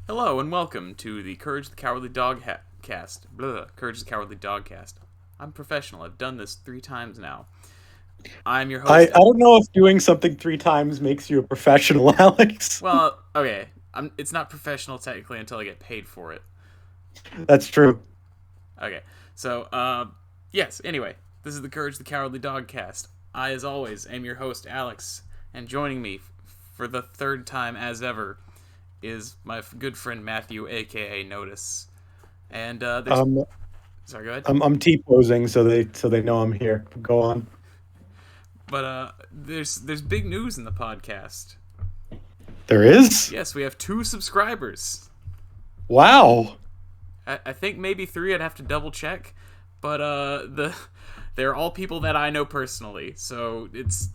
Hello and welcome to the Courage the Cowardly Dogcast. Courage the Cowardly Dogcast. I'm professional. I've done this 3 times now. I'm your I host. don't know if doing something 3 times makes you a professional, Alex. Well, okay. It's not professional technically until I get paid for it. That's true. Okay. So, yes. Anyway, this is the Courage the Cowardly Dogcast. I, as always, am your host, Alex, and joining me for the third time as ever is my good friend Matthew, aka Notice. And there's Um, sorry, go ahead. I'm T-posing so they know I'm here. Go on. But there's big news in the podcast. There is? Yes, we have 2 subscribers. Wow. I think maybe 3. I'd have to double check, but they're all people that I know personally, so it's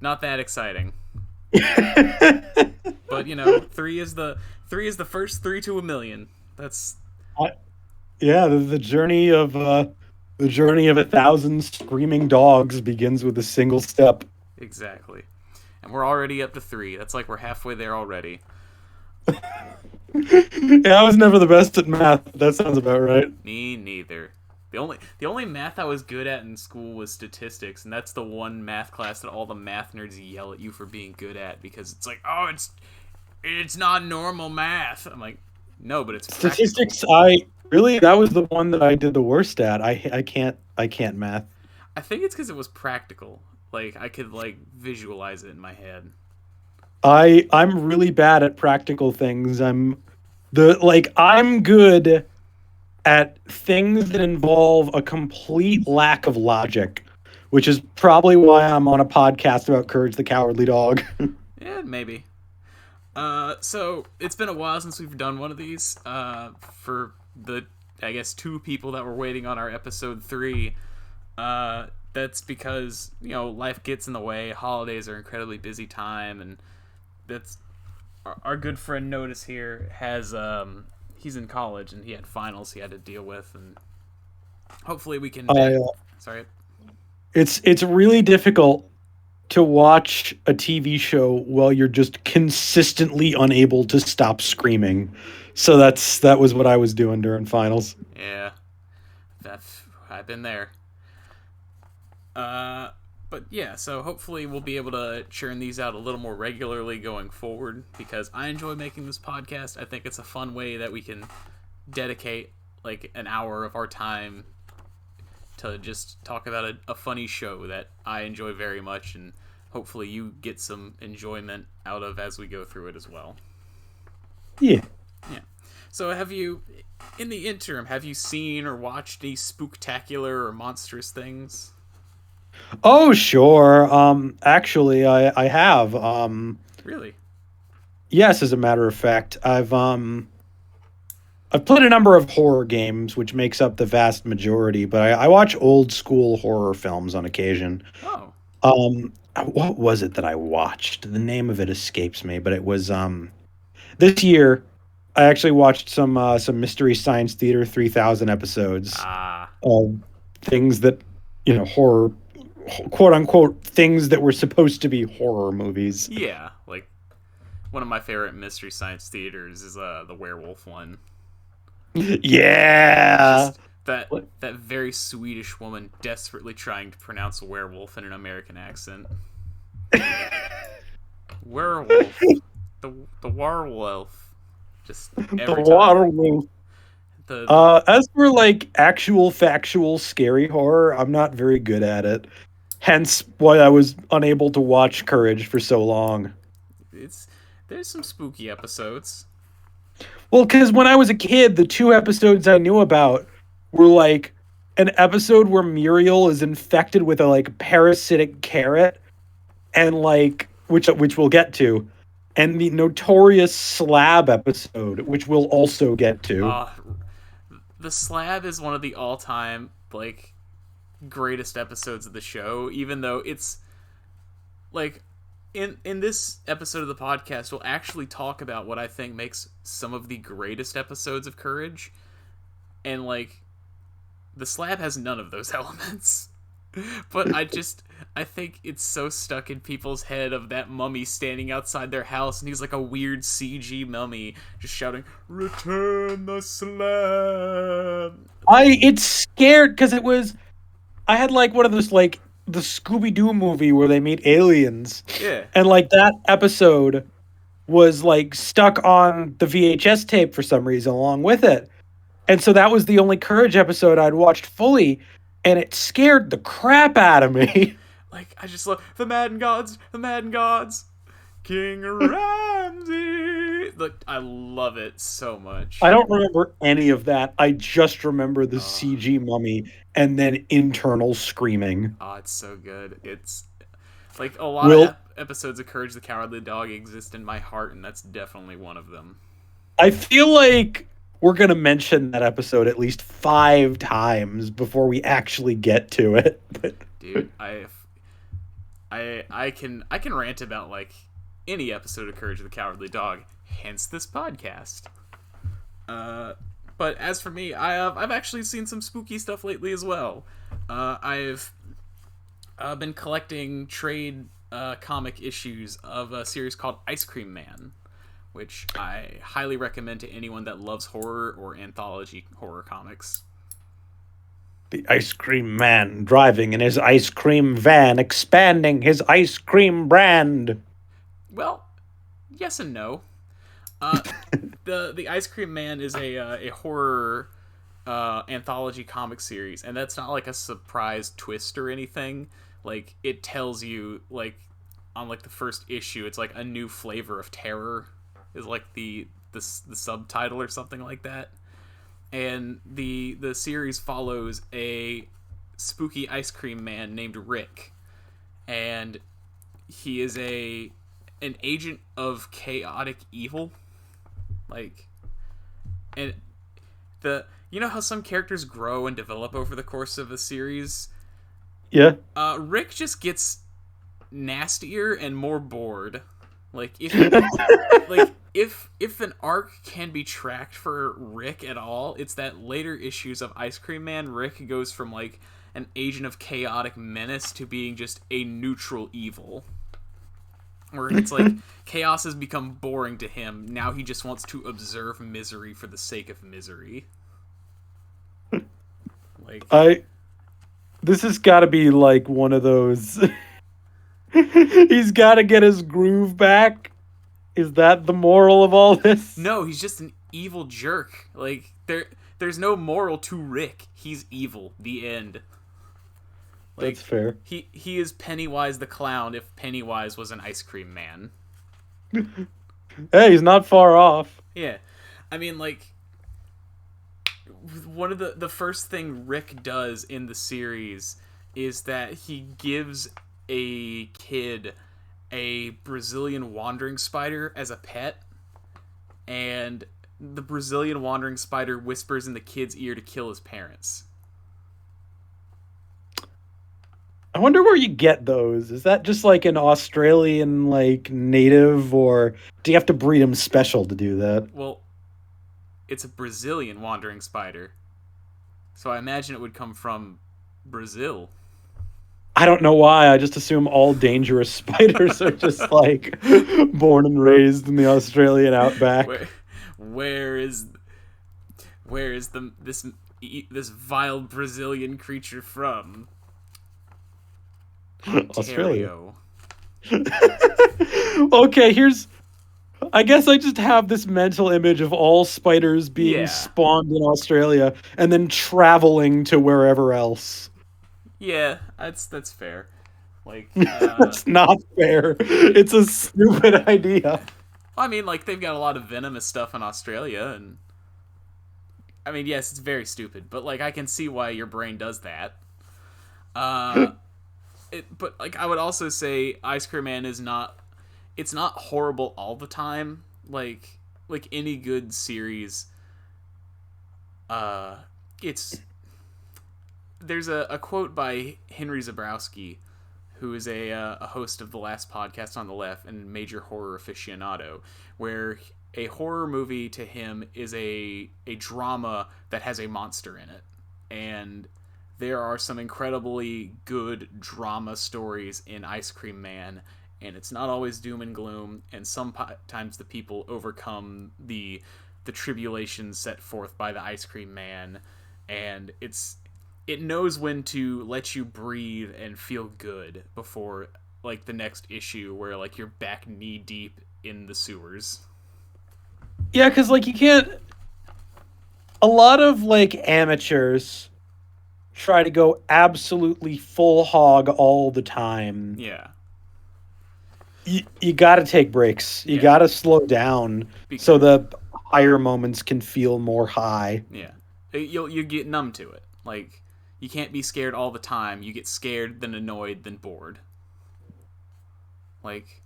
not that exciting. But three is the first 3 to a million. That's I- yeah, the journey of 1,000 screaming dogs begins with a single step. exactly, and we're already up to 3. That's like we're halfway there already. Yeah, I was never the best at math. That sounds about right. Me neither. The only math I was good at in school was statistics, and that's the one math class that all the math nerds yell at you for being good at because it's like, oh, it's not normal math. I'm like, no, but it's practical. Statistics, I really that was the one that I did the worst at. I can't math. I think it's because it was practical. Like I could like visualize it in my head. I'm really bad at practical things. I'm good at things that involve a complete lack of logic, which is probably why I'm on a podcast about Courage the Cowardly Dog. Yeah, maybe. So it's been a while since we've done one of these. For the I guess 2 people that were waiting on our episode 3. That's because life gets in the way. Holidays are incredibly busy time, and that's our good friend Notice here has he's in college and he had finals he had to deal with, and hopefully we can. I Sorry. It's really difficult to watch a TV show while you're just consistently unable to stop screaming. So that was what I was doing during finals. Yeah, I've been there. Uh, but yeah, so hopefully we'll be able to churn these out a little more regularly going forward because I enjoy making this podcast. I think it's a fun way that we can dedicate like an hour of our time to just talk about a funny show that I enjoy very much, and hopefully you get some enjoyment out of as we go through it as well. Yeah. Yeah. So in the interim, have you seen or watched any spooktacular or monstrous things? Oh, sure. Actually, I have. Really? Yes, as a matter of fact, I've played a number of horror games, which makes up the vast majority. But I watch old school horror films on occasion. Oh, What was it that I watched? The name of it escapes me, but it was this year. I actually watched some Mystery Science Theater 3000 episodes ah, of things that horror, quote unquote, things that were supposed to be horror movies. yeah. Like one of my favorite Mystery Science Theaters is the werewolf one. Yeah. Just that very Swedish woman desperately trying to pronounce werewolf in an American accent. Werewolf, the werewolf, just The every time. water. The As for like actual factual scary horror, I'm not very good at it. Hence why I was unable to watch Courage for so long. it's there's some spooky episodes. Well, because when I was a kid, the 2 episodes I knew about were like an episode where Muriel is infected with a like parasitic carrot, and like which we'll get to, and the notorious slab episode, which we'll also get to. Uh the slab is one of the all-time like greatest episodes of the show, even though it's like in this episode of the podcast we'll actually talk about what I think makes some of the greatest episodes of Courage, and like the slab has none of those elements. But I think it's so stuck in people's head of that mummy standing outside their house, and he's like a weird CG mummy just shouting, "Return the slam!" It's scared because I had like one of those like the Scooby Doo movie where they meet aliens, Yeah. and like that episode was like stuck on the VHS tape for some reason along with it. And so that was the only Courage episode I'd watched fully, and it scared the crap out of me. Like, I just love the Madden Gods, King Ramsey. Look, I love it so much. I don't remember any of that. I just remember the Oh, CG mummy and then internal screaming. oh, it's so good. It's like a lot of Will episodes of Courage the Cowardly Dog exist in my heart, and that's definitely one of them. I feel like we're going to mention that episode at least 5 times before we actually get to it. Dude, I can rant about like any episode of Courage the Cowardly Dog, hence this podcast. But as for me, I've actually seen some spooky stuff lately as well. I've been collecting trade comic issues of a series called Ice Cream Man, which I highly recommend to anyone that loves horror or anthology horror comics. The ice cream man driving in his ice cream van, expanding his ice cream brand. Well, yes and no. Uh, the Ice Cream Man is a horror anthology comic series, and that's not like a surprise twist or anything. Like, it tells you like on like the first issue, it's like a new flavor of terror is like the subtitle or something like that. And the series follows a spooky ice cream man named Rick, and he is an agent of chaotic evil. Like, and you know how some characters grow and develop over the course of a series? Yeah. Rick just gets nastier and more bored. Like, if an arc can be tracked for Rick at all, it's that later issues of Ice Cream Man, Rick goes from like an agent of chaotic menace to being just a neutral evil. Where it's like chaos has become boring to him. Now he just wants to observe misery for the sake of misery. Like, This has got to be like one of those. He's got to get his groove back. Is that the moral of all this? no, he's just an evil jerk. Like, there's no moral to Rick. He's evil. The end. Like, That's fair. He is Pennywise the clown if Pennywise was an ice cream man. Hey, he's not far off. Yeah. I mean, like, one of the first thing Rick does in the series is that he gives a kid a Brazilian wandering spider as a pet, and the Brazilian wandering spider whispers in the kid's ear to kill his parents. I wonder where you get those. Is that just like an Australian like native, or do you have to breed them special to do that? Well, it's a Brazilian wandering spider, so I imagine it would come from Brazil. I don't know why. I just assume all dangerous spiders are just like born and raised in the Australian outback. Where is this vile Brazilian creature from? Australia. Okay, I guess I just have this mental image of all spiders being spawned in Australia and then traveling to wherever else. Yeah, that's fair. Like, that's not fair. It's a stupid idea. I mean, like, they've got a lot of venomous stuff in Australia, and I mean, yes, it's very stupid, but like, I can see why your brain does that. But like, I would also say Ice Cream Man is not. It's not horrible all the time. Like any good series. It's there's a quote by Henry Zabrowski, who is a host of the Last Podcast on the Left and major horror aficionado, where a horror movie to him is a drama that has a monster in it, and there are some incredibly good drama stories in Ice Cream Man, and it's not always doom and gloom, and sometimes the people overcome the tribulations set forth by the Ice Cream Man, and it knows when to let you breathe and feel good before like the next issue where like you're back knee deep in the sewers. Yeah, because like you can't. A lot of like amateurs try to go absolutely full hog all the time. Yeah. You got to take breaks. You Yeah. got to slow down so Because the higher moments can feel more high. yeah. You get numb to it. Like you can't be scared all the time. You get scared, then annoyed, then bored. Like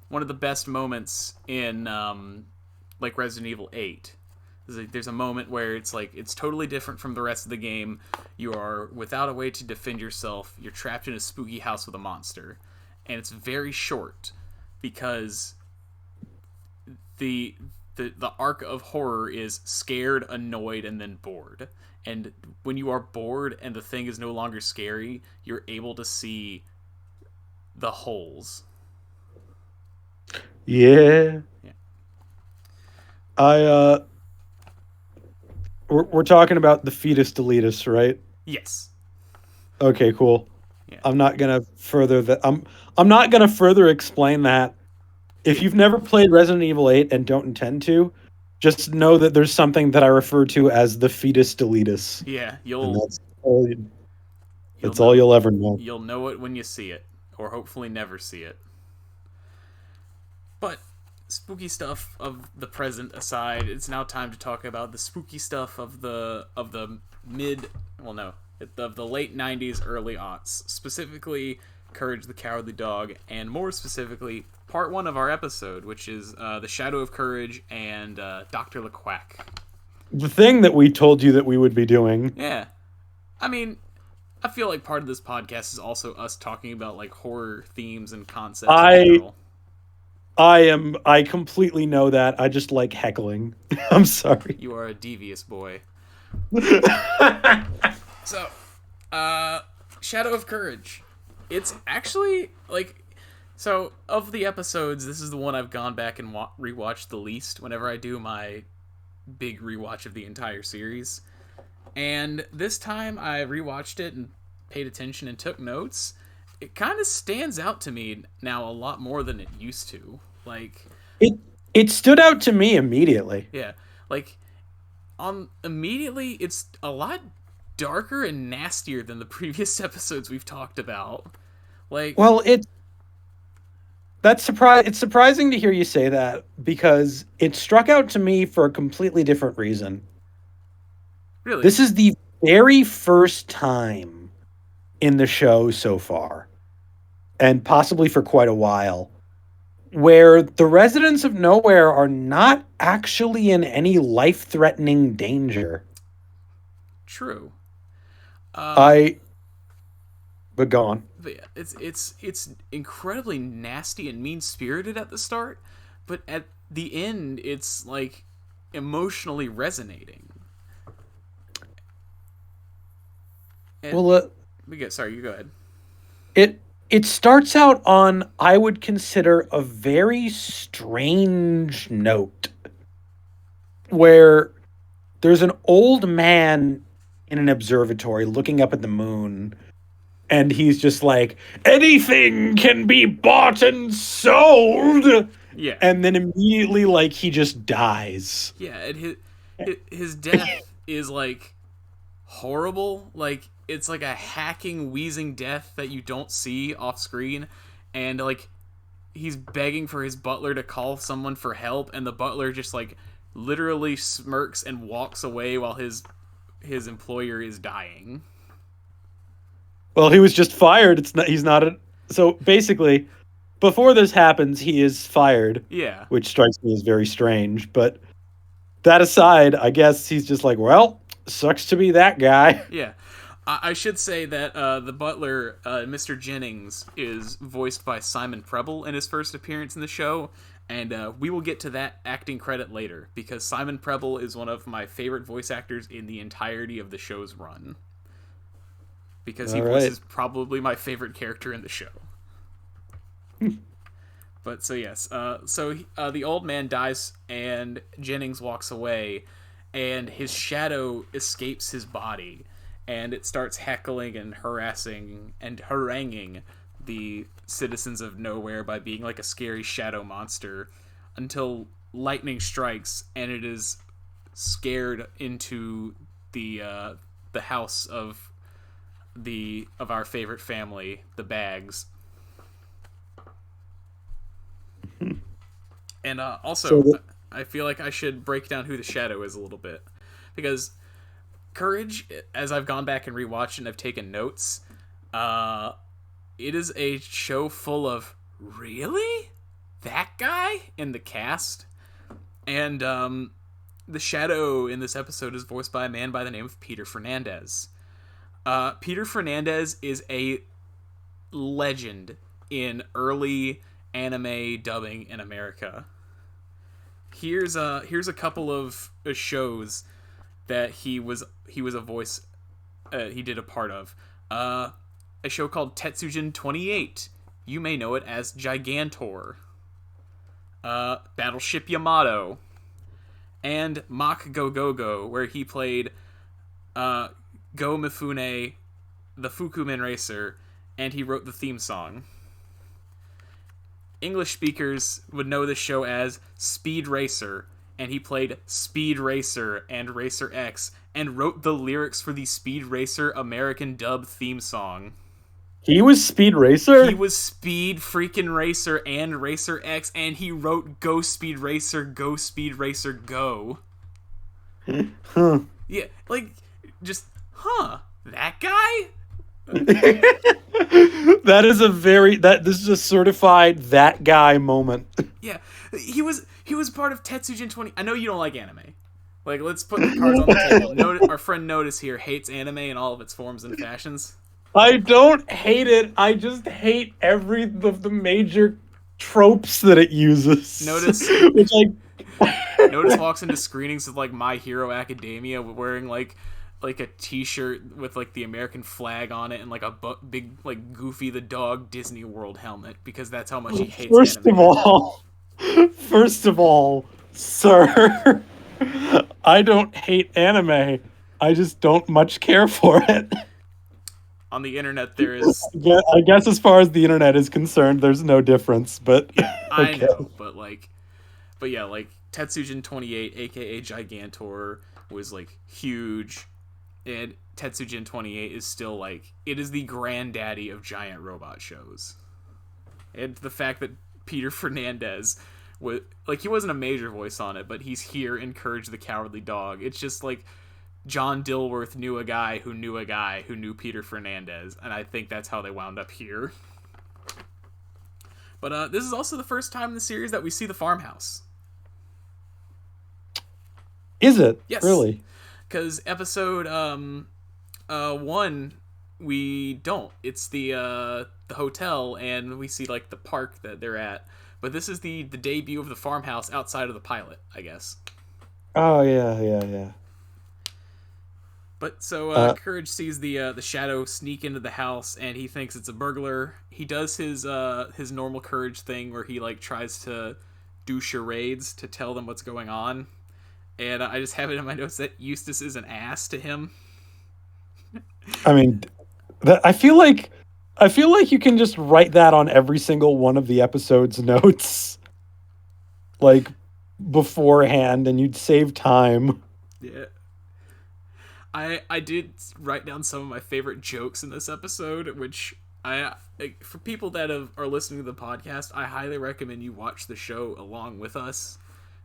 one of the best moments in like Resident Evil 8 is like, there's a moment where it's like it's totally different from the rest of the game. You are without a way to defend yourself. You're trapped in a spooky house with a monster, and it's very short because the the arc of horror is scared, annoyed, and then bored. And when you are bored and the thing is no longer scary, you're able to see the holes. Yeah. Yeah. We're talking about the fetus deletus, right? Yes. Okay, cool. Yeah. I'm not gonna further that. I'm not gonna further explain that. If you've never played Resident Evil 8 and don't intend to, just know that there's something that I refer to as the fetus deletus, Yeah. and You'll that's all know you'll ever know. you'll know it when you see it, or hopefully never see it. But spooky stuff of the present aside, it's now time to talk about the spooky stuff of the mid, well no, of the late 90s, early aughts, specifically Courage the Cowardly Dog, and more specifically part 1 of our episode, which is The Shadow of Courage and Dr. LeQuack. The thing that we told you that we would be doing. Yeah. I mean, I feel like part of this podcast is also us talking about like horror themes and concepts in general. I completely know that. I just like heckling. I'm sorry. You are a devious boy. So, Shadow of Courage. It's actually like, so of the episodes, this is the one I've gone back and rewatched the least whenever I do my big rewatch of the entire series. And this time I rewatched it and paid attention and took notes. It kind of stands out to me now a lot more than it used to. Like it stood out to me immediately. yeah, like immediately it's a lot darker and nastier than the previous episodes we've talked about. Like Well, it's surprising to hear you say that because it struck out to me for a completely different reason. really, This is the very first time in the show so far, and possibly for quite a while, where the residents of Nowhere are not actually in any life-threatening danger. true. But go on. But yeah, it's incredibly nasty and mean spirited at the start, but at the end it's like emotionally resonating. And Well, sorry, you go ahead. it starts out on, I would consider, a very strange note where there's an old man in an observatory looking up at the moon, and he's just like, anything can be bought and sold. Yeah. And then immediately, like, he just dies. Yeah, and his death is like horrible. Like it's like a hacking, wheezing death that you don't see off screen, and like he's begging for his butler to call someone for help, and the butler just like literally smirks and walks away while his employer is dying. Well, he was just fired. He's not a. So basically, before this happens, he is fired. Yeah. Which strikes me as very strange. But that aside, I guess he's just like, well, sucks to be that guy. Yeah. I should say that the butler, Mr. Jennings, is voiced by Simon Preble in his first appearance in the show, and we will get to that acting credit later, because Simon Preble is one of my favorite voice actors in the entirety of the show's run. because he All voices right. probably my favorite character in the show. But so yes, the old man dies and Jennings walks away, and his shadow escapes his body, and it starts heckling and harassing and haranguing the citizens of nowhere by being like a scary shadow monster, until lightning strikes and it is scared into the house of our favorite family, the Bags. And So also, I feel like I should break down who the Shadow is a little bit, because Courage, as I've gone back and rewatched and I've taken notes, uh, it is a show full of really that guy in the cast, and the Shadow in this episode is voiced by a man by the name of Peter Fernandez. Peter Fernandez is a legend in early anime dubbing in America. Here's a couple of shows that he was a voice he did a part of. A show called Tetsujin 28. You may know it as Gigantor. Battleship Yamato, and Mach Go Go Go, where he played Go Mifune, the Fukumen racer, and he wrote the theme song. English speakers would know this show as Speed Racer, and he played Speed Racer and Racer X, and wrote the lyrics for the Speed Racer American dub theme song. he was Speed He Racer? was Speed freaking Racer and Racer X, and he wrote Go Speed Racer, Go Speed Racer, Go. Huh. Yeah, like, just, that guy? That is this is a certified that guy moment. Yeah, he was part of Tetsujin 20. I know you don't like anime. Like, let's put the cards on the table. Our friend Notice here hates anime in all of its forms and fashions. I don't hate it. I just hate every the major tropes that it uses. Notice Which Notice walks into screenings with like My Hero Academia wearing like a t-shirt with like the American flag on it and like a big like Goofy the dog Disney World helmet, because that's how much he hates anime. First of all, sir, I don't hate anime. I just don't much care for it. On the internet there is Yeah, I guess as far as the internet is concerned, there's no difference, but I okay. know, but yeah, like Tetsujin 28 aka Gigantor was like huge, and Tetsujin 28 is still like, it is the granddaddy of giant robot shows. And the fact that Peter Fernandez was like, he wasn't a major voice on it, but he's here in Courage the Cowardly Dog. It's just like John Dilworth knew a guy who knew a guy who knew Peter Fernandez, and I think that's how they wound up here. But this is also the first time in the series that we see the farmhouse. Is it? Yes. Really? Because episode 1, we don't. It's the hotel, and we see like the park that they're at. But this is the debut of the farmhouse outside of the pilot, I guess. Oh yeah. But so Courage sees the Shadow sneak into the house, and he thinks it's a burglar. He does his normal Courage thing where he like tries to do charades to tell them what's going on. And I just have it in my notes that Eustace is an ass to him. I mean, I feel like you can just write that on every single one of the episode's notes, like beforehand, and you'd save time. Yeah. I did write down some of my favorite jokes in this episode, which for people that are listening to the podcast, I highly recommend you watch the show along with us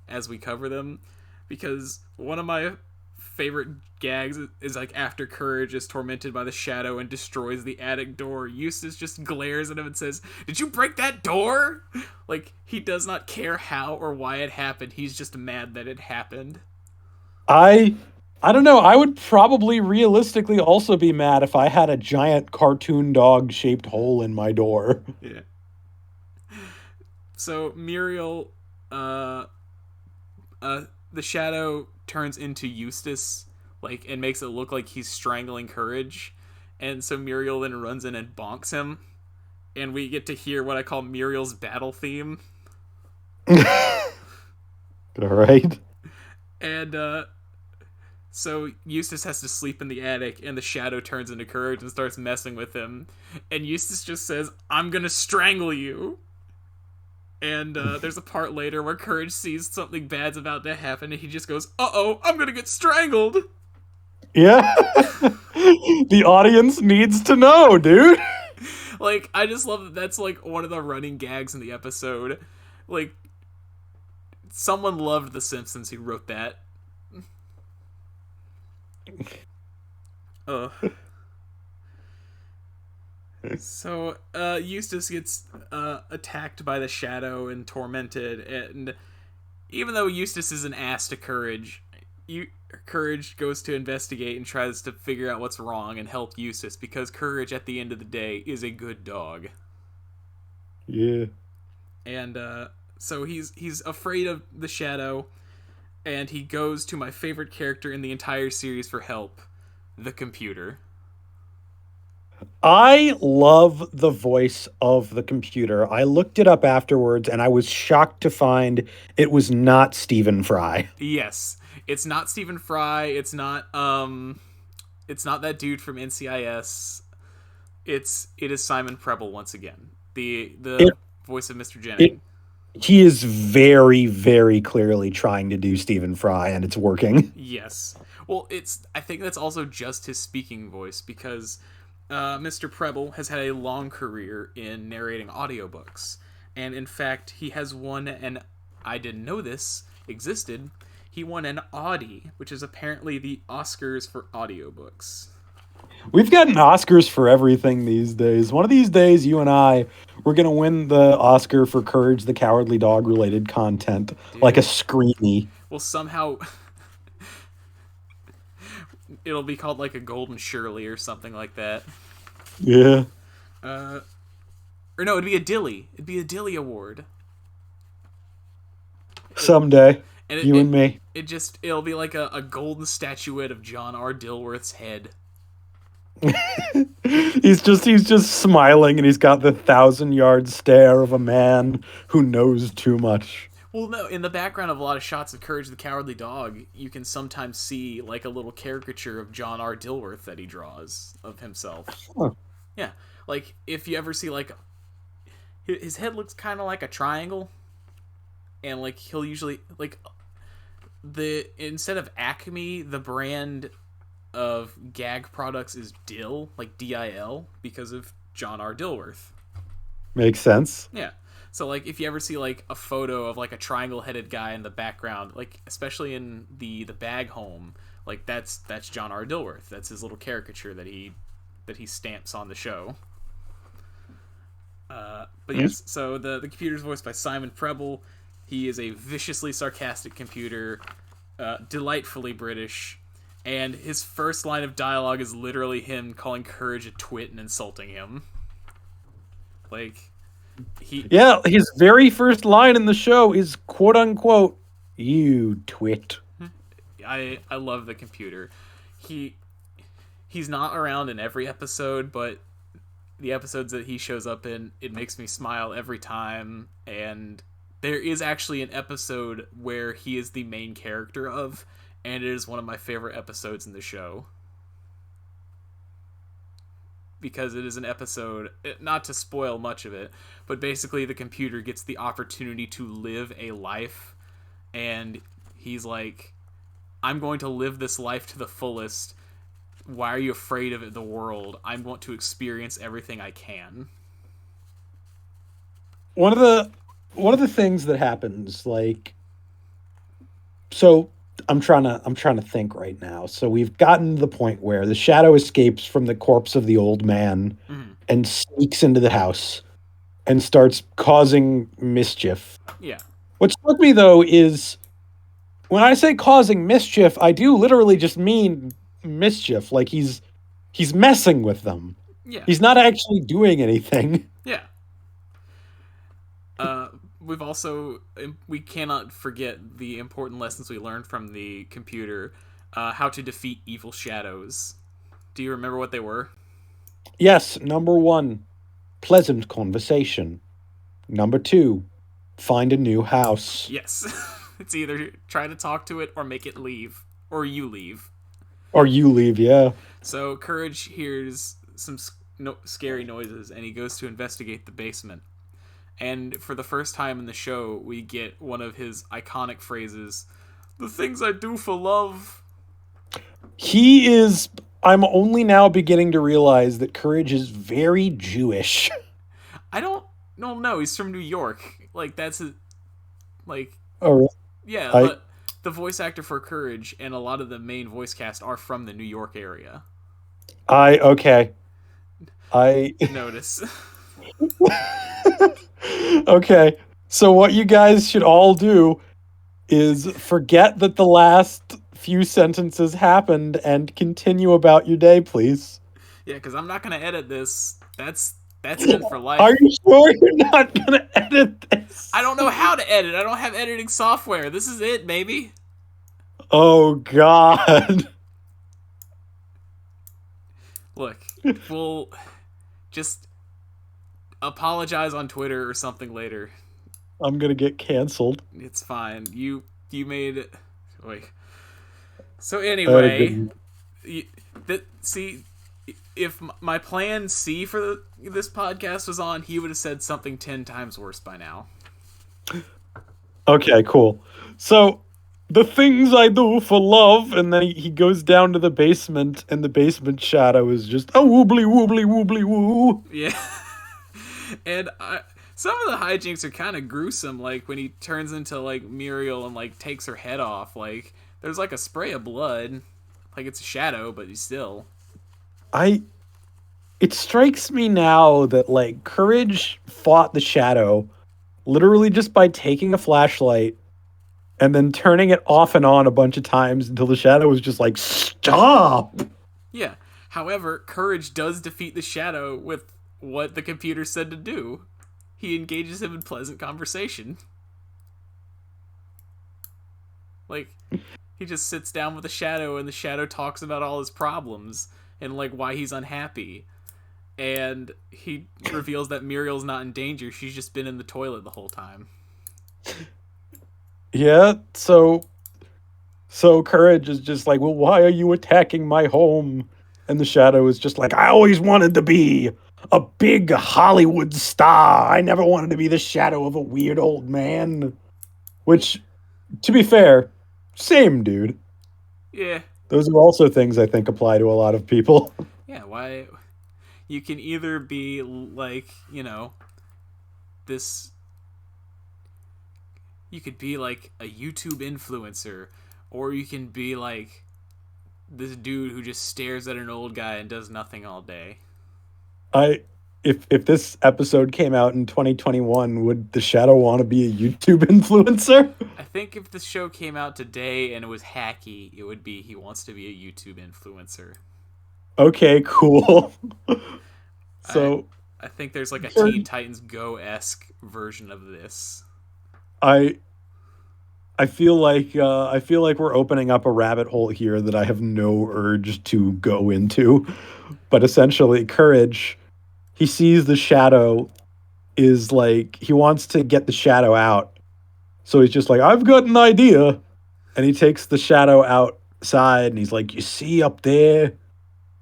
as we cover them, because one of my favorite gags is like, after Courage is tormented by the Shadow and destroys the attic door, Eustace just glares at him and says, "Did you break that door?" Like, he does not care how or why it happened. He's just mad that it happened. I don't know. I would probably realistically also be mad if I had a giant cartoon dog shaped hole in my door. Yeah. So Muriel, the Shadow turns into Eustace, like, and makes it look like he's strangling Courage, And so Muriel then runs in and bonks him, and we get to hear what I call Muriel's battle theme. All right. And so Eustace has to sleep in the attic, and the shadow turns into Courage and starts messing with him. And Eustace just says, "I'm gonna strangle you." And there's a part later where Courage sees something bad's about to happen, and he just goes, "Uh-oh, I'm gonna get strangled." Yeah. The audience needs to know, dude. Like, I just love that that's, like, one of the running gags in the episode. Like, someone loved The Simpsons who wrote that. Ugh. So, Eustace gets attacked by the shadow and tormented, and even though Eustace is an ass to Courage, Courage goes to investigate and tries to figure out what's wrong and help Eustace, because Courage, at the end of the day, is a good dog. Yeah. And so he's afraid of the shadow, and he goes to my favorite character in the entire series for help, the computer. I love the voice of the computer. I looked it up afterwards and I was shocked to find it was not Stephen Fry. Yes, it's not Stephen Fry. It's not that dude from NCIS. It is Simon Preble once again, the It, voice of Mr. it Jennings. he is very, very clearly trying to do Stephen Fry, and it's working. Yes. Well, I think that's also just his speaking voice, because Mr. Preble has had a long career in narrating audiobooks. And in fact, he has won an, I didn't know this existed, he won an Audie, which is apparently the Oscars for audiobooks. We've gotten Oscars for everything these days. One of these days, you and I, we're going to win the Oscar for Courage the Cowardly Dog related content, Dude. like a Screamy. Well, somehow it'll be called like a Golden Shirley or something like that. Yeah. Or no, it'd be a Dilly. It'd be a Dilly Award. Someday, And you and me. It'll be like a golden statuette of John R. Dilworth's head. He's just smiling, and he's got the 1,000-yard stare of a man who knows too much. Well, no, in the background of a lot of shots of Courage the Cowardly Dog, you can sometimes see like a little caricature of John R. Dilworth that he draws of himself. Huh. Yeah, like if you ever see like his head looks kind of like a triangle, and like he'll usually like instead of Acme, the brand of gag products is Dill, like DIL, because of John R. Dilworth. Makes sense. Yeah. So like if you ever see like a photo of like a triangle-headed guy in the background, like especially in the bag home, like that's John R. Dilworth. That's his little caricature that he stamps on the show. But yes, so the computer's voiced by Simon Preble. He is a viciously sarcastic computer, delightfully British, and his first line of dialogue is literally him calling Courage a twit and insulting him. Like, his very first line in the show is quote unquote, "You twit." I love the computer. He's not around in every episode, but the episodes that he shows up in, it makes me smile every time. And there is actually an episode where he is the main character of, and it is one of my favorite episodes in the show. Because it is an episode, not to spoil much of it, but basically the computer gets the opportunity to live a life, and he's like, I'm going to live this life to the fullest. Why are you afraid of the world? I want to experience everything I can. One of the things that happens, like, so I'm trying to think right now. So we've gotten to the point where the shadow escapes from the corpse of the old man and sneaks into the house and starts causing mischief. Yeah. What struck me though is when I say causing mischief, I do literally just mean mischief. Like he's messing with them. Yeah. He's not actually doing anything. Yeah. We cannot forget the important lessons we learned from the computer, how to defeat evil shadows. Do you remember what they were? Yes, number one, pleasant conversation. Number two, find a new house. Yes. It's either try to talk to it or make it leave, or you leave. Or you leave, yeah. So Courage hears some scary noises and he goes to investigate the basement. And for the first time in the show, we get one of his iconic phrases, "The things I do for love." He is. I'm only now beginning to realize that Courage is very Jewish. I don't no, he's from New York. Like that's his, like Oh, yeah, I, the voice actor for Courage and a lot of the main voice cast are from the New York area. okay. I, Notice. okay. So what you guys should all do is forget that the last few sentences happened and continue about your day, please. Yeah, because I'm not gonna edit this. That's in for Are life. you sure you're not gonna edit this? I don't know how to edit. I don't have editing software. This is it, baby. Oh God. Look, we'll just apologize on Twitter or something later. I'm gonna get canceled. It's fine. You made it. Wait. So I had a anyway, good. see, if my plan C for this podcast was on, he would have said something 10 times worse by now. Okay, cool. So the things I do for love, and then he goes down to the basement, and the basement shadow is just a woobly woobly woobly woo. Yeah. And some of the hijinks are kind of gruesome, like when he turns into like Muriel and like takes her head off. Like there's like a spray of blood, like it's a shadow, but he's still. I It strikes me now that like Courage fought the shadow literally just by taking a flashlight and then turning it off and on a bunch of times until the shadow was just like stop. Yeah. However, Courage does defeat the shadow with what the computer said to do. He engages him in pleasant conversation. Like, he just sits down with the shadow and the shadow talks about all his problems and like why he's unhappy. And he reveals that Muriel's not in danger. She's just been in the toilet the whole time. Yeah, so Courage is just like, well, why are you attacking my home? And the shadow is just like, I always wanted to be a big Hollywood star. I never wanted to be the shadow of a weird old man. Which, to be fair, same dude. Yeah. Those are also things I think apply to a lot of people. Yeah, why? You can either be like, this. You could be like a YouTube influencer, or you can be like this dude who just stares at an old guy and does nothing all day. I if this episode came out in 2021, would the shadow want to be a YouTube influencer? I think if the show came out today and it was hacky, it would be he wants to be a YouTube influencer. Okay, cool. So I think there's like a Teen Titans Go-esque version of this. I I feel like we're opening up a rabbit hole here that I have no urge to go into. But essentially, Courage, he sees the shadow is like he wants to get the shadow out. So he's just like, I've got an idea. And he takes the shadow outside and he's like, you see up there?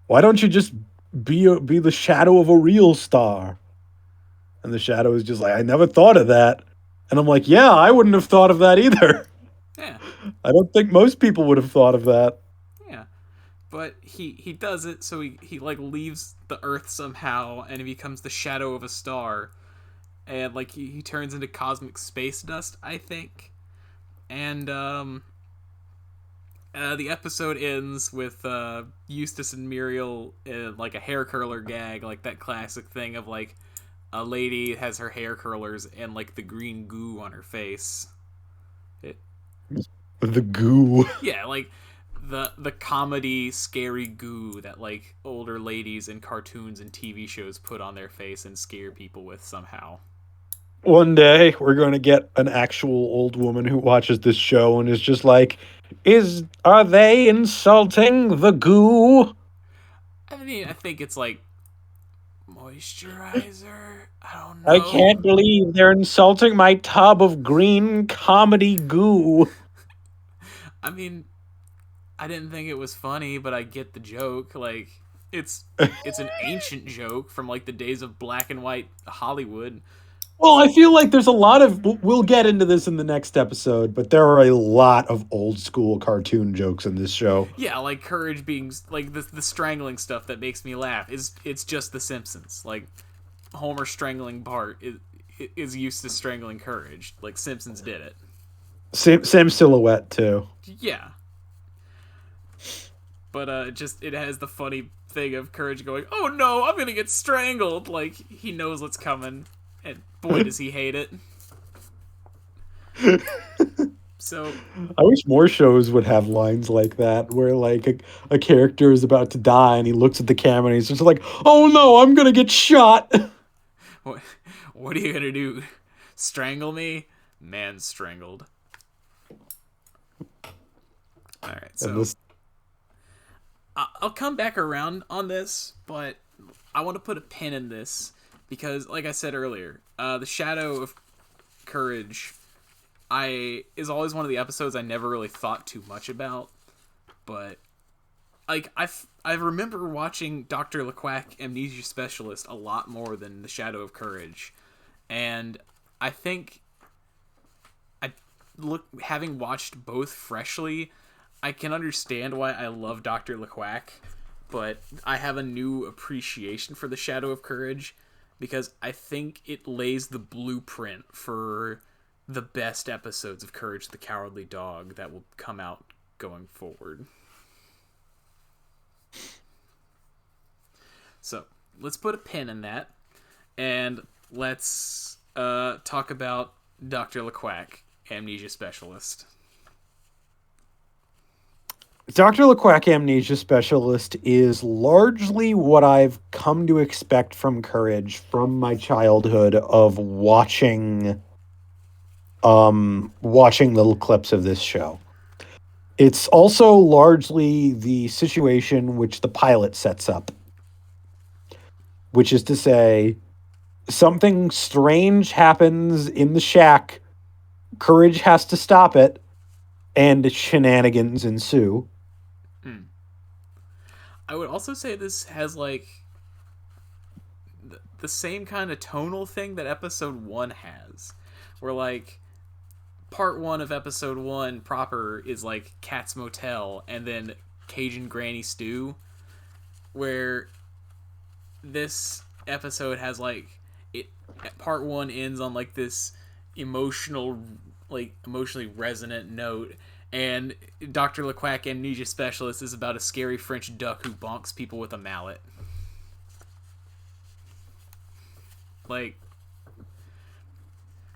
Why don't you just be the shadow of a real star? And the shadow is just like, I never thought of that. And I'm like, yeah, I wouldn't have thought of that either. Yeah. I don't think most people would have thought of that. Yeah. But he does it, so he like leaves the Earth somehow and he becomes the shadow of a star. And like he turns into cosmic space dust, I think. And the episode ends with Eustace and Muriel in like a hair curler gag, like that classic thing of like a lady has her hair curlers and like the green goo on her face. The goo. Yeah, like the comedy scary goo that like older ladies in cartoons and TV shows put on their face and scare people with somehow. One day we're going to get an actual old woman who watches this show and is just like, are they insulting the goo? I mean, I think it's like Moisturizer? I don't I know. can't believe they're insulting my tub of green comedy goo. I mean, I didn't think it was funny, but I get the joke. Like, it's it's an ancient joke from like the days of black and white Hollywood. Well, I feel like there's a lot of. We'll get into this in the next episode, but there are a lot of old school cartoon jokes in this show. Yeah, like courage being like the strangling stuff that makes me laugh is it's just The Simpsons. Like Homer strangling Bart is used to strangling Courage. Like Simpsons did it. Same silhouette too. Yeah, but it has the funny thing of Courage going, "Oh no, I'm gonna get strangled!" Like he knows what's coming, and boy does he hate it. So I wish more shows would have lines like that, where like a character is about to die and he looks at the camera and he's just like, "Oh no, I'm gonna get shot." what what are you gonna do? Strangle me? Man strangled. All right, And so this, I'll come back around on this, but I want to put a pin in this because, like I said earlier, the Shadow of Courage is always one of the episodes I never really thought too much about, but like I remember watching Dr. LeQuack, Amnesia Specialist, a lot more than the Shadow of Courage, and I think having watched both freshly, I can understand why I love Dr. LeQuack, but I have a new appreciation for the Shadow of Courage because I think it lays the blueprint for the best episodes of Courage the Cowardly Dog that will come out going forward. So let's put a pin in that, and let's talk about Dr. LeQuack, Amnesia Specialist. Dr. LeQuack Amnesia Specialist is largely what I've come to expect from Courage from my childhood of watching little clips of this show. It's also largely the situation which the pilot sets up, which is to say, something strange happens in the shack, Courage has to stop it, and shenanigans ensue. I would also say this has like the same kind of tonal thing that episode 1 has, where like part 1 of episode 1 proper is like Cat's Motel and then Cajun Granny Stew, where this episode has like it part 1 ends on like this emotionally resonant note, and Dr. LeQuack Amnesia Specialist is about a scary French duck who bonks people with a mallet. Like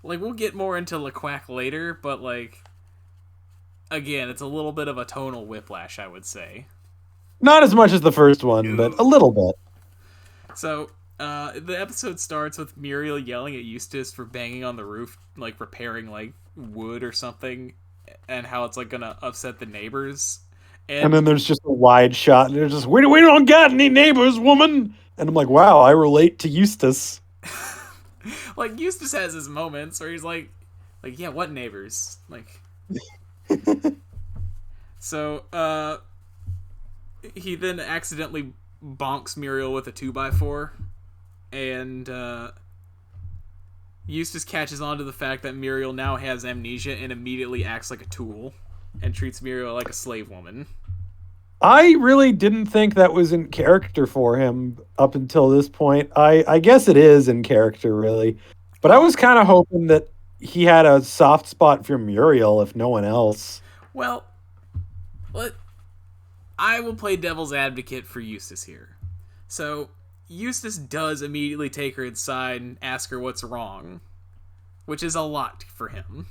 we'll get more into LeQuack later, but like again, it's a little bit of a tonal whiplash, I would say. Not as much as the first one, but a little bit. So the episode starts with Muriel yelling at Eustace for banging on the roof, like repairing like wood or something, and how it's like gonna upset the neighbors. And then there's just a wide shot, and they're just, we don't got any neighbors, woman. And I'm like, wow, I relate to Eustace. Like Eustace has his moments where he's like yeah, what neighbors? Like, so he then accidentally bonks Muriel with a 2x4, and Eustace catches on to the fact that Muriel now has amnesia and immediately acts like a tool and treats Muriel like a slave woman. I really didn't think that was in character for him up until this point. I guess it is in character, really. But I was kind of hoping that he had a soft spot for Muriel, if no one else. Well, I will play devil's advocate for Eustace here. So, Eustace does immediately take her inside and ask her what's wrong, which is a lot for him.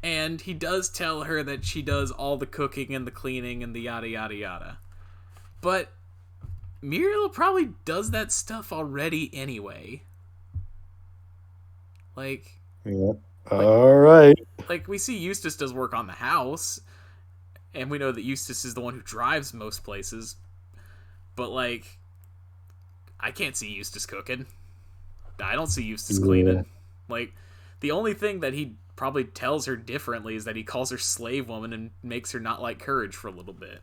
And he does tell her that she does all the cooking and the cleaning and the yada yada yada. But Muriel probably does that stuff already anyway. Like, Yeah. All right. Like we see Eustace does work on the house, and we know that Eustace is the one who drives most places. But like, I can't see Eustace cooking. I don't see Eustace Yeah. cleaning. Like, the only thing that he probably tells her differently is that he calls her slave woman and makes her not like Courage for a little bit.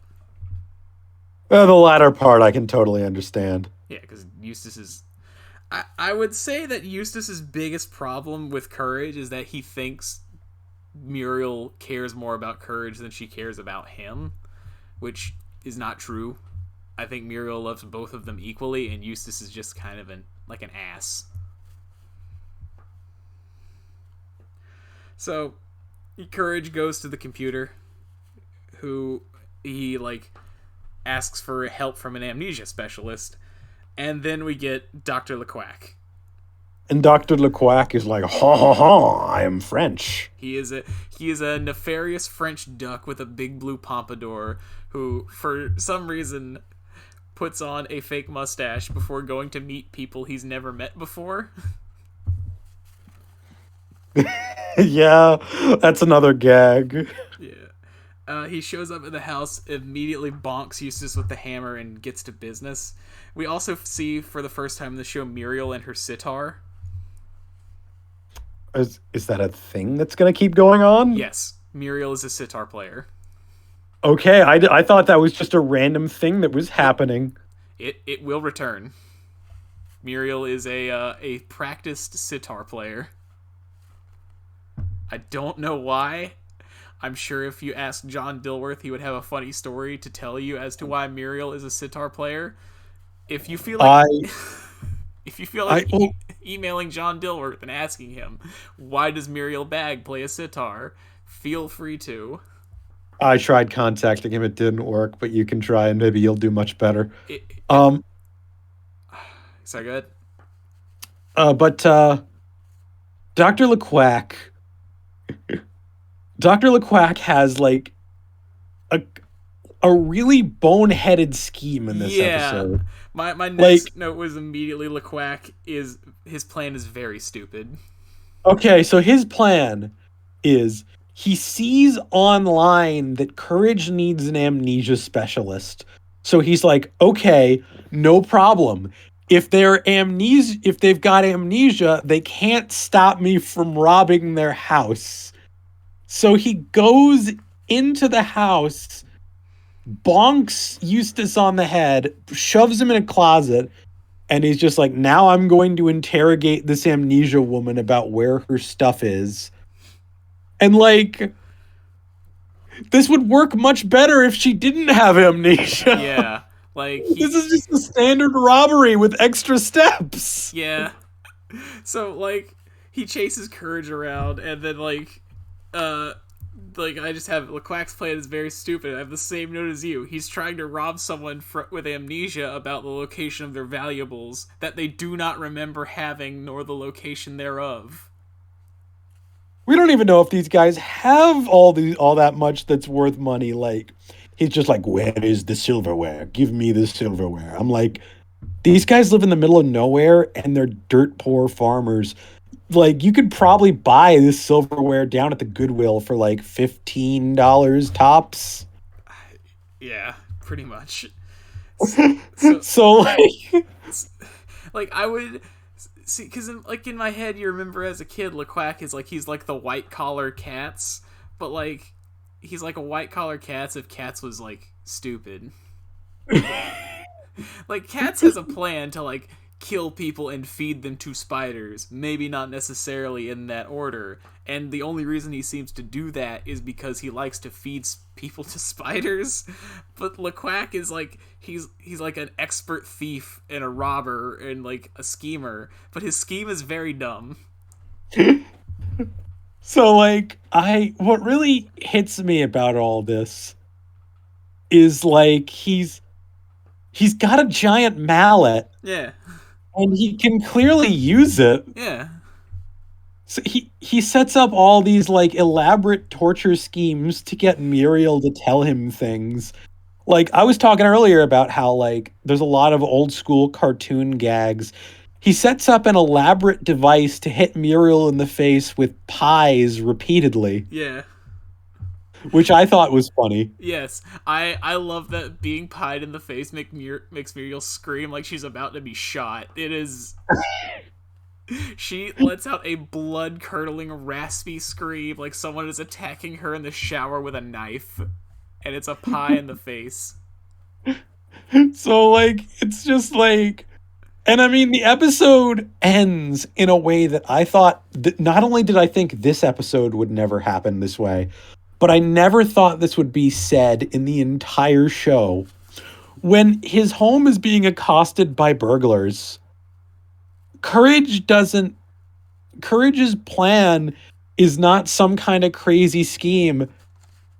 The latter part I can totally understand. Yeah, because Eustace is. I would say that Eustace's biggest problem with Courage is that he thinks Muriel cares more about Courage than she cares about him, which is not true. I think Muriel loves both of them equally, and Eustace is just kind of an ass. So, Courage goes to the computer, who he asks for help from an amnesia specialist, and then we get Dr. LeQuack. And Dr. LeQuack is like, ha ha ha, I am French. He is a nefarious French duck with a big blue pompadour who, for some reason, puts on a fake mustache before going to meet people he's never met before. Yeah, that's another gag. Yeah. He shows up at the house, immediately bonks Eustace with the hammer, and gets to business. We also see, for the first time in the show, Muriel and her sitar. Is that a thing that's going to keep going on? Yes, Muriel is a sitar player. Okay, I thought that was just a random thing that was happening. It will return. Muriel is a practiced sitar player. I don't know why. I'm sure if you asked John Dilworth, he would have a funny story to tell you as to why Muriel is a sitar player. If you feel like emailing John Dilworth and asking him, why does Muriel Bagg play a sitar, feel free to. I tried contacting him, it didn't work, but you can try and maybe you'll do much better. Is that good? But Dr. LeQuack Dr. LeQuack has like a really boneheaded scheme in this episode. My next note was immediately LeQuack his plan is very stupid. Okay, so his plan is he sees online that Courage needs an amnesia specialist. So he's like, okay, no problem. If they've got amnesia, they can't stop me from robbing their house. So he goes into the house, bonks Eustace on the head, shoves him in a closet, and he's just like, now I'm going to interrogate this amnesia woman about where her stuff is. And this would work much better if she didn't have amnesia. Yeah. This is just a standard robbery with extra steps. Yeah. So, he chases Courage around, and then, I just have LeQuack's plan is very stupid. I have the same note as you. He's trying to rob someone with amnesia about the location of their valuables that they do not remember having, nor the location thereof. We don't even know if these guys have all that much that's worth money. He's just like, where is the silverware? Give me the silverware. I'm like, these guys live in the middle of nowhere and they're dirt poor farmers. You could probably buy this silverware down at the Goodwill for $15 tops. Yeah, pretty much. So I would see, because in my head, you remember as a kid, LeQuack is he's like the white collar Cats, but he's like a white collar Cats if Cats was stupid. Cats has a plan to kill people and feed them to spiders, maybe not necessarily in that order, and the only reason he seems to do that is because he likes to feed people to spiders. But LeQuack is he's an expert thief and a robber and a schemer, but his scheme is very dumb. So what really hits me about all this is he's got a giant mallet. Yeah. And he can clearly use it. Yeah. So he sets up all these elaborate torture schemes to get Muriel to tell him things. I was talking earlier about how there's a lot of old school cartoon gags. He sets up an elaborate device to hit Muriel in the face with pies repeatedly. Yeah. which I thought was funny. Yes, I love that being pied in the face makes Muriel scream like she's about to be shot. It is. She lets out a blood curdling, raspy scream like someone is attacking her in the shower with a knife, and it's a pie in the face. So like it's just like, and I mean the episode ends in a way that I thought that not only did I think this episode would never happen this way, but I never thought this would be said in the entire show. When his home is being accosted by burglars, Courage doesn't Courage's plan is not some kind of crazy scheme.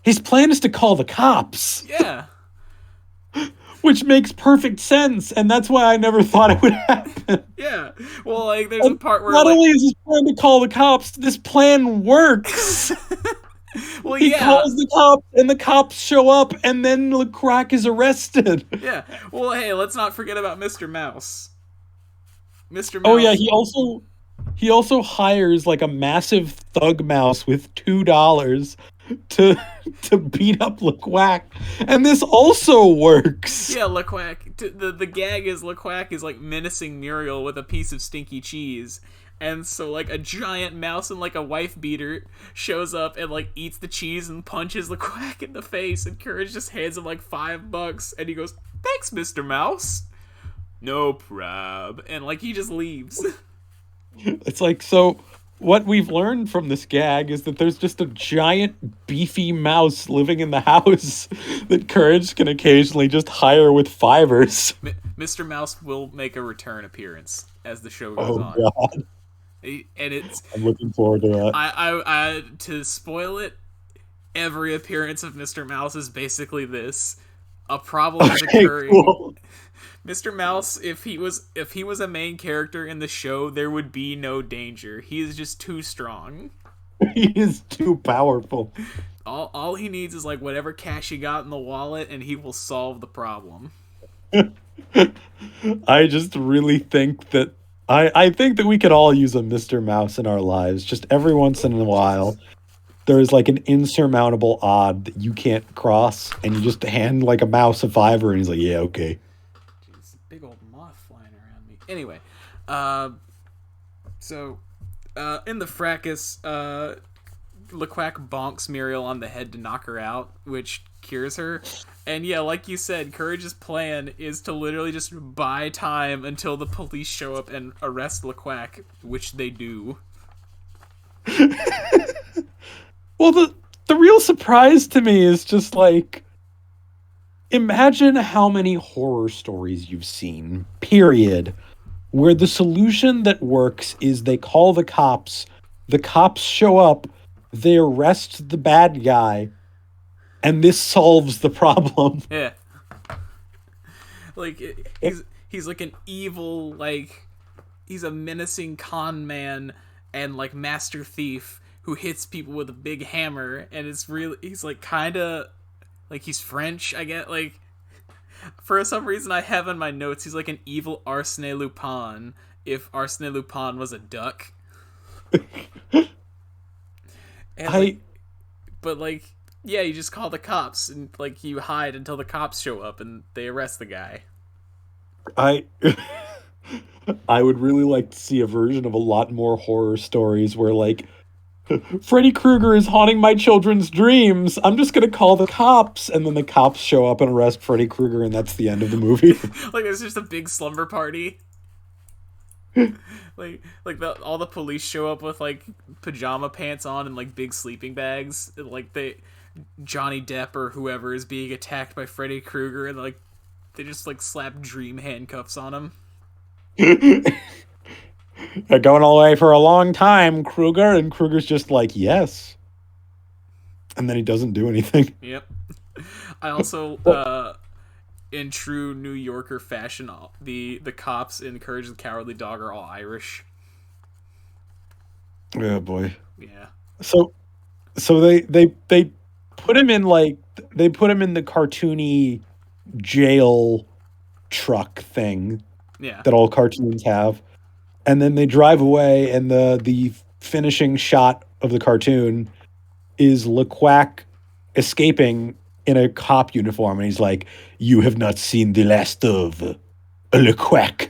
His plan is to call the cops, Yeah. which makes perfect sense, and that's why I never thought it would happen. Yeah. Well, like, there's a part where, Not like, only is his plan to call the cops, this plan works. well, He yeah. calls the cops, and the cops show up, and then LeQuack is arrested. Yeah. Well, hey, let's not forget about Mr. Mouse. Mr. Mouse. Oh yeah, he also hires like a massive thug mouse with $2 to to beat up LeQuack, and this also works. Yeah, LeQuack. The gag is LeQuack is like menacing Muriel with a piece of stinky cheese, and so like a giant mouse and like a wife beater shows up and like eats the cheese and punches LeQuack in the face, and Courage just hands him like $5, and he goes, "Thanks, Mr. Mouse." No prob, and like he just leaves. It's like, so what we've learned from this gag is that there's just a giant beefy mouse living in the house that Courage can occasionally just hire with fivers. Mr. Mouse will make a return appearance as the show goes Oh on. god. And it's I'm looking forward to that. I to spoil it, every appearance of Mr. Mouse is basically this. A problem is occurring. Cool. Mr. Mouse, if he was a main character in the show, there would be no danger. He is just too strong. He is too powerful. All he needs is like whatever cash he got in the wallet, and he will solve the problem. I just really think that I think that we could all use a Mr. Mouse in our lives. Just every once in a while, there's like an insurmountable odd that you can't cross, and you just hand like a mouse a fiver, and he's like, "Yeah, okay." Jeez, big old moth flying around me. Anyway, so in the fracas, LeQuack bonks Muriel on the head to knock her out, which cures her. And yeah, like you said, Courage's plan is to literally just buy time until the police show up and arrest LeQuack, which they do. Well, the real surprise to me is just like, imagine how many horror stories you've seen, period, where the solution that works is they call the cops show up, they arrest the bad guy, and this solves the problem. Yeah. Like, he's like an evil, like, he's a menacing con man and, like, master thief who hits people with a big hammer, and it's really, he's, like, kinda, like, he's French, I get, like, for some reason I have in my notes, he's like an evil Arsène Lupin, if Arsène Lupin was a duck. And, like, but, like, yeah, you just call the cops, and, like, you hide until the cops show up, and they arrest the guy. I would really like to see a version of a lot more horror stories where, like, Freddy Krueger is haunting my children's dreams. I'm just gonna call the cops, and then the cops show up and arrest Freddy Krueger, and that's the end of the movie. Like, there's just a big slumber party. like all the police show up with like pajama pants on and like big sleeping bags, and, like Johnny Depp or whoever is being attacked by Freddy Krueger, and like they just like slap dream handcuffs on him. They're going all the way for a long time, Krueger, and Krueger's just like, yes. And then he doesn't do anything. Yep. I also, in true New Yorker fashion, the cops in Courage the Cowardly Dog are all Irish. Oh boy. Yeah. So they put him in like, they put him in the cartoony jail truck thing. Yeah. That all cartoons have. And then they drive away, and the finishing shot of the cartoon is LeQuack escaping in a cop uniform, and he's like, "You have not seen the last of LeQuack."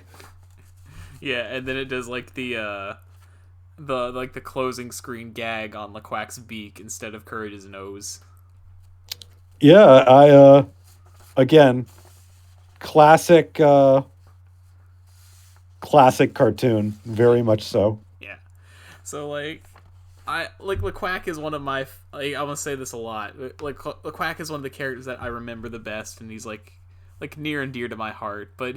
Yeah, and then it does like the closing screen gag on LeQuack's beak instead of Courage's nose. Yeah, again, classic classic cartoon, very much so. Yeah. So like I like LeQuack is one of my like I want to say this a lot. Like LeQuack is one of the characters that I remember the best, and he's like near and dear to my heart. But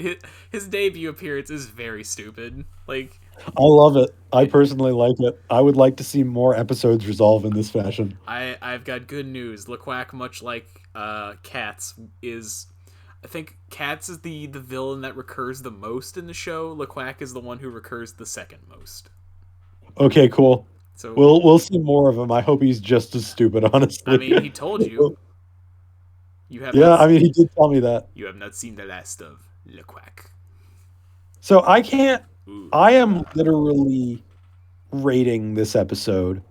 his debut appearance is very stupid. Like I love it. I personally like it. I would like to see more episodes resolve in this fashion. I've got good news. LeQuack, much like Katz, is I think Katz is the villain that recurs the most in the show. LeQuack is the one who recurs the second most. Okay, cool. So We'll see more of him. I hope he's just as stupid, I mean, honestly. he told you you have Yeah, not I mean, he did tell me that. you have not seen the last of LeQuack. So I can't. Ooh. I am literally rating this episode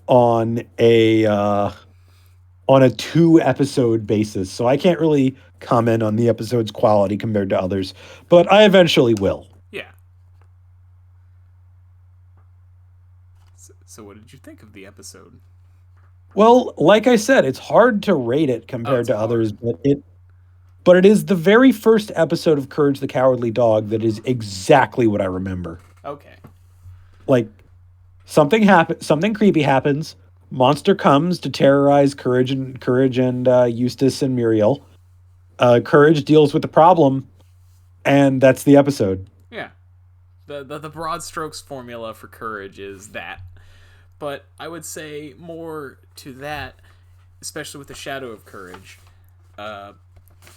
on a 2 episode basis, so I can't really comment on the episode's quality compared to others, but I eventually will. Yeah. So what did you think of the episode? Well, like I said, it's hard to rate it Oh, compared it's to others, hard. but it is the very first episode of Courage the Cowardly Dog that is exactly what I remember. Okay. Like something creepy happens. Monster comes to terrorize Courage and Eustace and Muriel. Courage deals with the problem, and that's the episode. Yeah. The broad strokes formula for Courage is that. But I would say more to that, especially with the Shadow of Courage.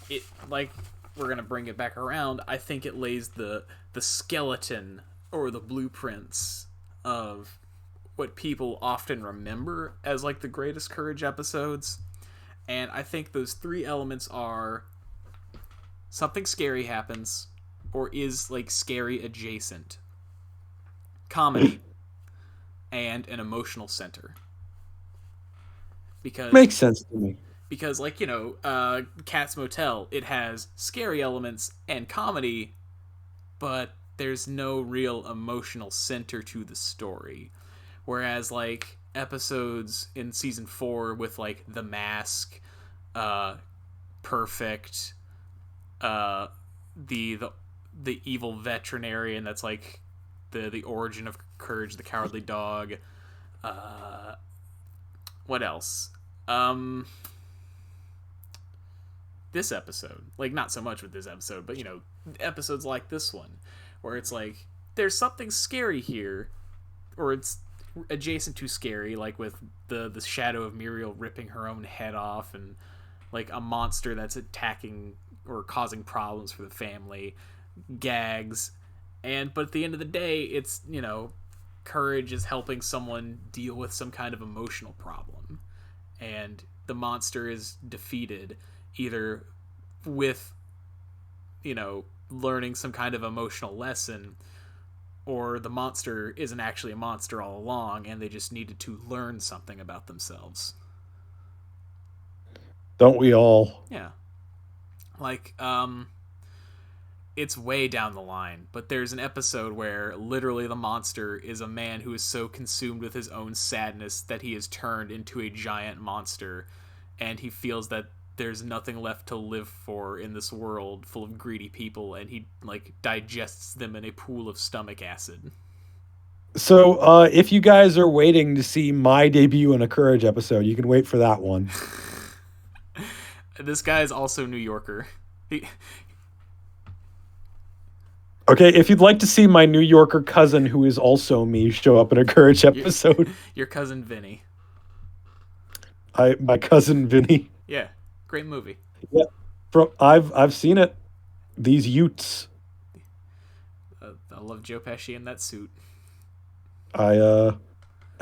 It like we're gonna bring it back around. I think it lays the skeleton or the blueprints of what people often remember as like the greatest Courage episodes. And I think those 3 elements are something scary happens or is like scary adjacent, comedy, and an emotional center. Because Makes sense to me. like Cat's Motel, it has scary elements and comedy, but there's no real emotional center to the story. Whereas like episodes in season 4 with like The Mask, Perfect, the evil veterinarian that's like the origin of Courage the Cowardly Dog. What else? This episode, like not so much with this episode, but episodes like this one, where it's like there's something scary here, or it's adjacent to scary, like with the shadow of Muriel ripping her own head off, and like a monster that's attacking or causing problems for the family, gags, but at the end of the day, it's Courage is helping someone deal with some kind of emotional problem, and the monster is defeated either with learning some kind of emotional lesson, or the monster isn't actually a monster all along and they just needed to learn something about themselves. Don't we all? Yeah. Like it's way down the line, but there's an episode where literally the monster is a man who is so consumed with his own sadness that he is turned into a giant monster, and he feels that there's nothing left to live for in this world full of greedy people, and he like digests them in a pool of stomach acid. So, if you guys are waiting to see my debut in a Courage episode, you can wait for that one. This guy is also New Yorker. Okay, if you'd like to see my New Yorker cousin, who is also me, show up in a Courage episode, your cousin Vinny. My cousin Vinny. Yeah, great movie. Yeah, I've seen it. These Utes. I love Joe Pesci in that suit. I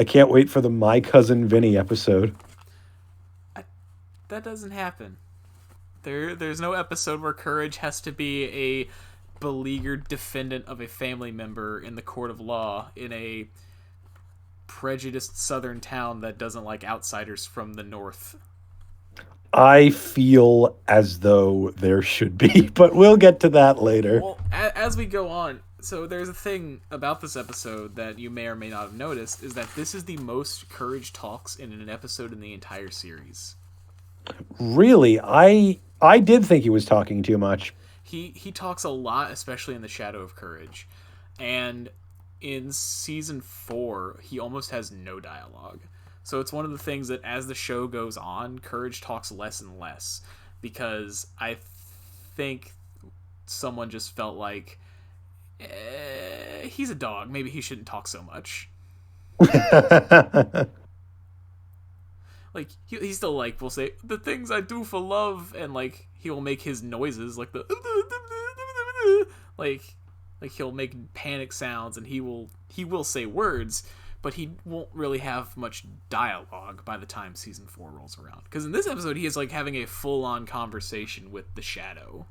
can't wait for the My Cousin Vinny episode. That doesn't happen. There's no episode where Courage has to be a beleaguered defendant of a family member in the court of law in a prejudiced southern town that doesn't like outsiders from the north. I feel as though there should be, but we'll get to that later. Well, as we go on, so there's a thing about this episode that you may or may not have noticed, is that this is the most Courage talks in an episode in the entire series. Really, I did think he was talking too much. He talks a lot, especially in the Shadow of Courage, and in season 4 he almost has no dialogue. So it's one of the things that as the show goes on, Courage talks less and less, because I think someone just felt like he's a dog, maybe he shouldn't talk so much. Like he still like will say the things I do for love, and like he will make his noises like the like he'll make panic sounds, and he will say words, but he won't really have much dialogue by the time season 4 rolls around, because in this episode he is like having a full-on conversation with the Shadow.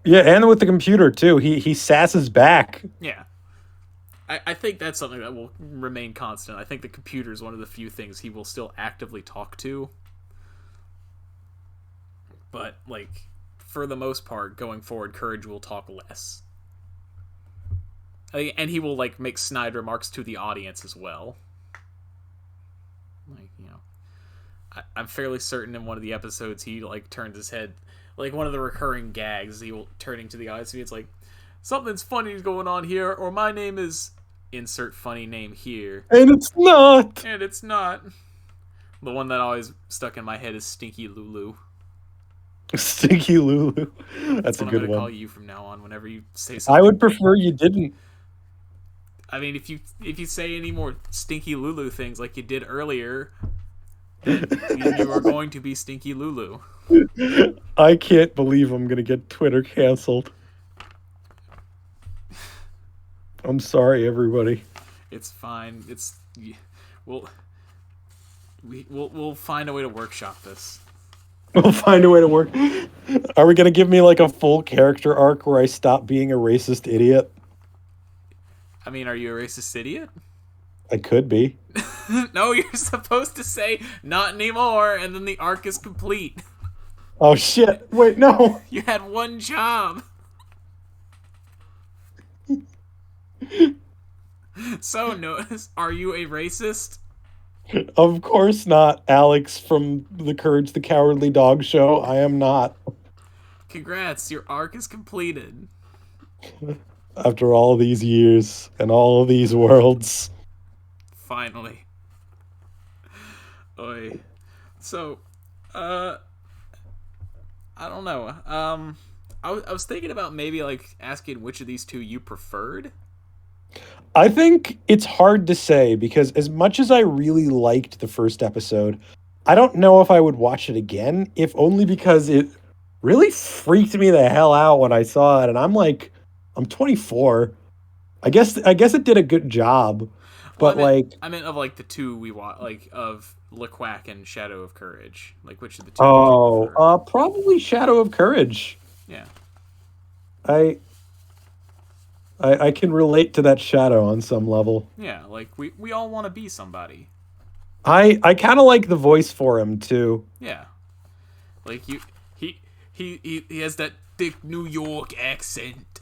Yeah, and with the computer too. He sasses back. Yeah, I think that's something that will remain constant. I think the computer is one of the few things he will still actively talk to. But, like, for the most part, going forward, Courage will talk less. And he will, like, make snide remarks to the audience as well. Like, you know, I'm fairly certain in one of the episodes he, like, turns his head. Like, one of the recurring gags, he will turning to the audience, and it's like, something's funny going on here, or my name is... insert funny name here. And it's not. And it's not. The one that always stuck in my head is Stinky Lulu. Stinky Lulu. That's a what good I'm gonna one. call you from now on whenever you say something. I would prefer you didn't. I mean, if you say any more Stinky Lulu things like you did earlier, you are going to be Stinky Lulu. I can't believe I'm gonna get Twitter canceled. I'm sorry, everybody. It's fine. We'll find a way to workshop this. We'll find a way to work. Are we gonna give me like a full character arc where I stop being a racist idiot? I mean, are you a racist idiot? I could be. No, you're supposed to say not anymore, and then the arc is complete. Oh shit! Wait, no. You had one job. So, notice, are you a racist? Of course not, Alex from the Courage the Cowardly Dog show. I am not. Congrats, your arc is completed. After all these years and all of these worlds. Finally. Oy. So, I don't know. I was thinking about maybe, like, asking which of these two you preferred. I think it's hard to say, because as much as I really liked the first episode, I don't know if I would watch it again, if only because it really freaked me the hell out when I saw it, and I'm 24. I guess it did a good job, but I meant of like the two we watched, like of LeQuack and Shadow of Courage. Like, which of the two? Oh, would you prefer? probably Shadow of Courage. Yeah. I can relate to that shadow on some level. Yeah, like we all want to be somebody. I kind of like the voice for him too. Yeah. Like he has that thick New York accent.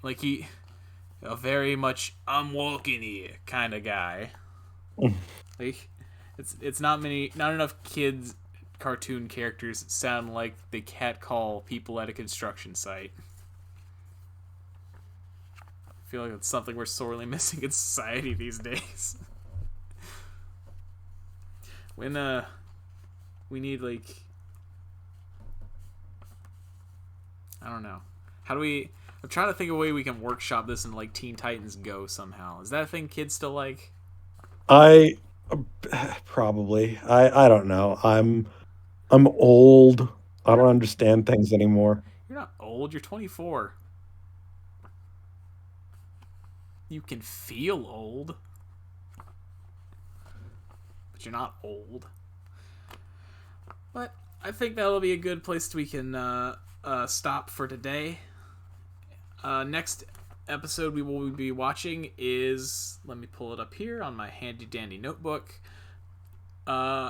Like a very much I'm walking here kind of guy. Like it's not enough kids cartoon characters sound like they catcall people at a construction site. I feel like it's something we're sorely missing in society these days. When we need, like, I don't know. How do we? I'm trying to think of a way we can workshop this in like Teen Titans Go somehow. Is that a thing kids still like? I probably. I don't know. I'm old. I don't understand things anymore. You're not old. You're 24. You can feel old, but you're not old. But I think that'll be a good place we can stop for today. Next episode we will be watching is, let me pull it up here on my handy dandy notebook.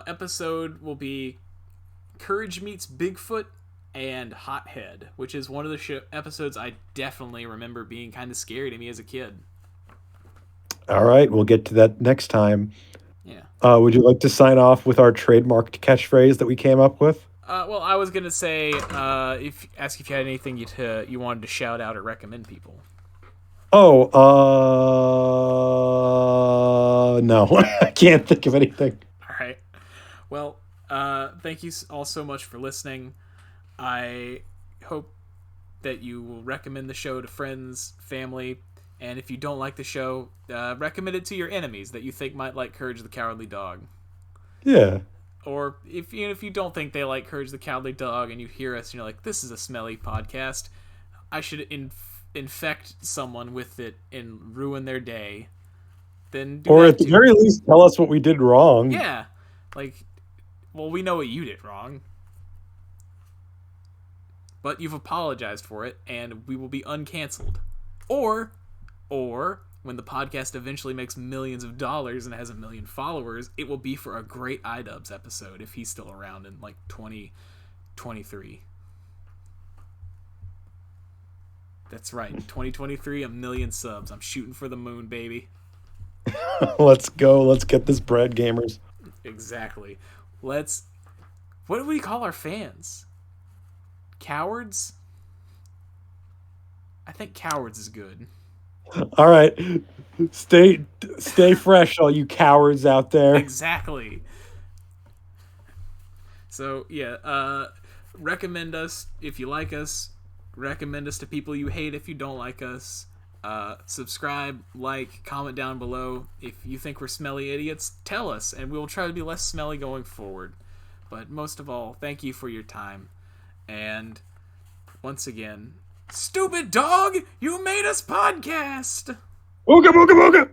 episode will be Courage Meets Bigfoot and Hothead, which is one of the episodes I definitely remember being kind of scary to me as a kid. All right, we'll get to that next time. Yeah. Would you like to sign off with our trademarked catchphrase that we came up with? Well, I was gonna say, ask if you had anything you wanted to shout out or recommend people. Oh, no, I can't think of anything. All right. Well, thank you all so much for listening. I hope that you will recommend the show to friends, family, and if you don't like the show, recommend it to your enemies that you think might like Courage the Cowardly Dog. Yeah. Or if you don't think they like Courage the Cowardly Dog and you hear us and you're like, this is a smelly podcast, I should infect someone with it and ruin their day, then do or that at the too. very least, tell us what we did wrong. Yeah. Well, we know what you did wrong. But you've apologized for it, and we will be uncanceled. Or, when the podcast eventually makes millions of dollars and has 1 million followers, it will be for a great iDubbbz episode if he's still around in 2023. That's right, 2023, 1 million subs. I'm shooting for the moon, baby. Let's go. Let's get this bread, gamers. Exactly. What do we call our fans? Cowards? I think cowards is good. All right. Stay fresh, all you cowards out there. Exactly. So, yeah, recommend us if you like us. Recommend us to people you hate if you don't like us. Subscribe, like, comment down below. If you think we're smelly idiots, tell us, and we will try to be less smelly going forward. But most of all, thank you for your time. And once again, stupid dog, you made us podcast! Ooga booga booga!